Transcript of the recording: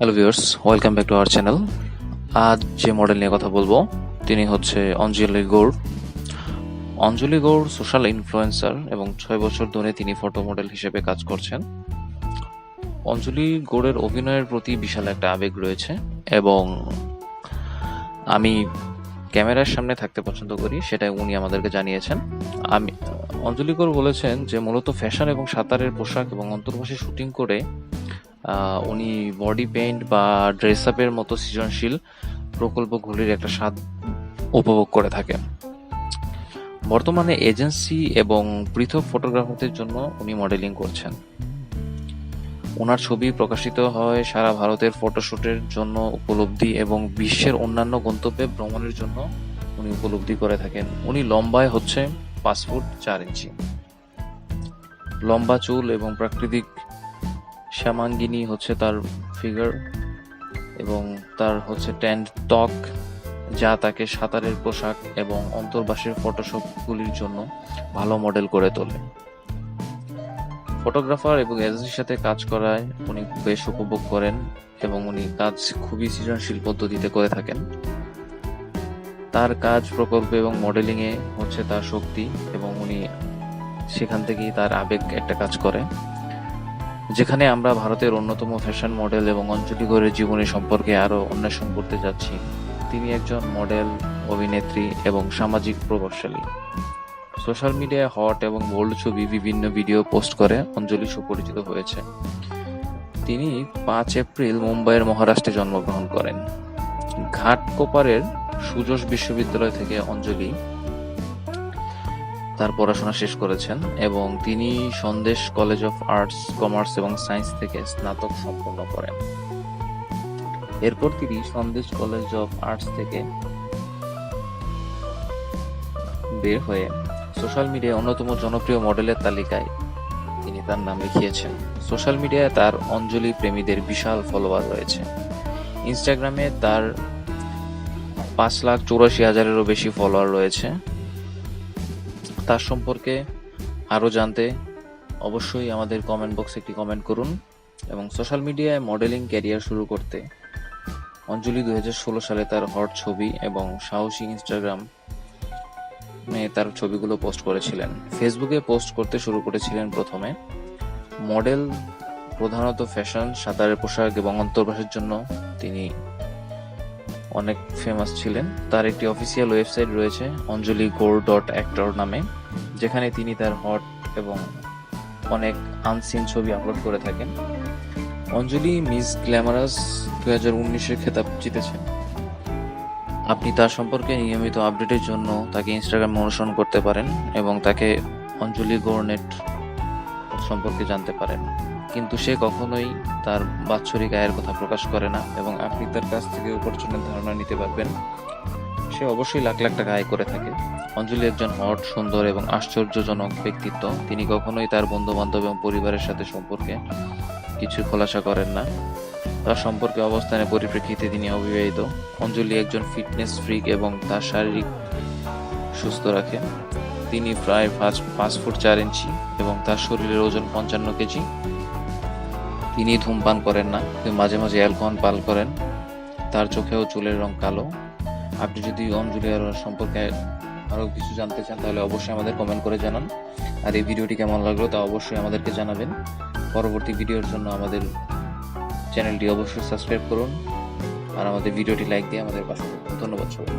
Hello viewers, welcome back to our channel. আজ যে model নিয়ে কথা বলবো তিনি হচ্ছে অঞ্জলি গৌড়। অঞ্জলি গৌড় সোশ্যাল ইনফ্লুয়েন্সার এবং 6 বছর ধরে তিনি ফটো মডেল হিসেবে কাজ করছেন। অঞ্জলি গৌড়ের অভিনয়ের প্রতি বিশাল একটা আবেগ রয়েছে এবং আমি ক্যামেরার সামনে থাকতে পছন্দ করি, সেটা উনি আমাদেরকে জানিয়েছেন। অঞ্জলি গৌড় বলেছেন যে মূলত ফ্যাশন এবং সাঁতারের পোশাক এবং অন্তর্বাসে শুটিং করে উনি বডি পেইন্ট বা ড্রেস আপের মতো সৃজনশীল প্রকল্পগুলির একটা স্বাদ উপভোগ করে থাকেন। বর্তমানে এজেন্সি এবং পৃথক ফটোগ্রাফারদের জন্য উনি মডেলিং করছেন। ওনার ছবি প্রকাশিত হয় সারা ভারতের ফটোশুটের জন্য উপলব্ধি এবং বিশ্বের অন্যান্য গন্তব্যে ভ্রমণের জন্য উনি উপলব্ধি করে থাকেন। উনি লম্বায় হচ্ছে 5 ফুট 4 ইঞ্চি, লম্বা চুল এবং প্রাকৃতিক শ্যামাঙ্গিনী হচ্ছে তার ফিগার এবং তার হচ্ছে ট্যান্ড ত্বক, যা তাকে সাঁতারের পোশাক এবং অন্তর্বাসের ফটোশুটগুলির জন্য ভালো মডেল করে তোলে। ফটোগ্রাফার এবং এজেন্সির সাথে কাজ করায় উনি বেশ উপভোগ করেন এবং উনি কাজ খুবই সৃজনশীল পদ্ধতিতে করে থাকেন। তার কাজ প্রকল্প এবং মডেলিং এ হচ্ছে তার শক্তি এবং উনি সেখান থেকেই তার আবেগ একটা কাজ করে। যেখানে আমরা ভারতের অন্যতম ফ্যাশন মডেল এবং অঞ্জলি গৌড়ের জীবনী সম্পর্কে আরো অন্বেষণ করতে যাচ্ছি। তিনি একজন মডেল, অভিনেত্রী এবং সামাজিক প্রভাবশালী। সোশ্যাল মিডিয়ায় হট এবং বোল্ড ছবি, বিভিন্ন ভিডিও পোস্ট করে অঞ্জলি সুপরিচিত হয়েছে। তিনি 5 এপ্রিল মুম্বাইয়ের মহারাষ্ট্রে জন্মগ্রহণ করেন। ঘাটকোপারের সুজোশ বিশ্ববিদ্যালয় থেকে অঞ্জলি তার পড়াশোনা শেষ করেছেন এবং তিনি Sandesh college of arts, commerce এবং সায়েন্স থেকে স্নাতক সম্পন্ন করেন। এরপর তিনি সন্দেশ কলেজ অফ আর্টস থেকে বের হয়ে সোশ্যাল মিডিয়ায় অন্যতম জনপ্রিয় মডেলের তালিকায় তিনি তার নাম লিখিয়েছেন। সোশ্যাল মিডিয়ায় তার অঞ্জলি প্রেমীদের বিশাল ফলোয়ার রয়েছে। ইনস্টাগ্রামে তার 5,84,000-এরও বেশি ফলোয়ার রয়েছে। তার সম্পর্কে আরো জানতে অবশ্যই আমাদের কমেন্ট বক্সে একটি কমেন্ট করুন। এবং সোশ্যাল মিডিয়ায় মডেলিং ক্যারিয়ার শুরু করতে অঞ্জলি 2016 সালে তার হট ছবি এবং সাহসী ইনস্টাগ্রাম তার ছবিগুলো পোস্ট করেছিলেন। ফেসবুকে পোস্ট করতে শুরু করেছিলেন প্রথমে। মডেল প্রধানত ফ্যাশন, সাঁতারের পোশাক এবং অন্তর্বাসের জন্য তিনি অনেক ফেমাস ছিলেন। তার একটি অফিসিয়াল ওয়েবসাইট রয়েছে anjaligowd.actor নামে, যেখানে তিনি তার হট এবং অনেক আনসিন ছবি আপলোড করে থাকেন। অঞ্জলি মিস গ্ল্যামারাস 2019-এর খেতাব জিতেছেন। আপনি তার সম্পর্কে নিয়মিত আপডেটের জন্য তাকে ইনস্টাগ্রামে অনুসরণ করতে পারেন এবং তাকে অঞ্জলি গৌড় নেট সম্পর্কে জানতে পারেন। কিন্তু সে কখনোই তার বাৎসরিক আয়ের কথা প্রকাশ করে না এবং আপনি তার কাছ থেকে উপার্জনের ধারণা নিতে পারবেন। সে অবশ্যই লাখ লাখ টাকা আয় করে থাকে। অঞ্জলি একজন হট, সুন্দর এবং আশ্চর্যজনক ব্যক্তিত্ব। তিনি কখনোই তার বন্ধু বান্ধব এবং পরিবারের সাথে সম্পর্কে কিছু খোলাসা করেন না। তার সম্পর্কে অবস্থানের পরিপ্রেক্ষিতে তিনি অবিবাহিত। অঞ্জলি একজন ফিটনেস ফ্রিক এবং তার শারীরিক সুস্থ রাখে। তিনি প্রায় 5 ফুট 4 ইঞ্চি এবং তার শরীরের ওজন 55 কেজি। তিনি ধূমপান করেন না, কিন্তু মাঝে মাঝে অ্যালকোহল পান করেন। তার চোখে ও চুলের রং কালো। আপনি যদি অঞ্জলি সম্পর্কে আরো কিছু জানতে চান তাহলে অবশ্যই আমাদের কমেন্ট করে জানান। আর এই ভিডিওটি কেমন লাগলো তা অবশ্যই আমাদেরকে জানাবেন। পরবর্তী ভিডিওর জন্য আমাদের চ্যানেলটি অবশ্যই সাবস্ক্রাইব করুন আর আমাদের ভিডিওটি লাইক দিয়ে আমাদের পাশে থাকুন। ধন্যবাদ সবাই।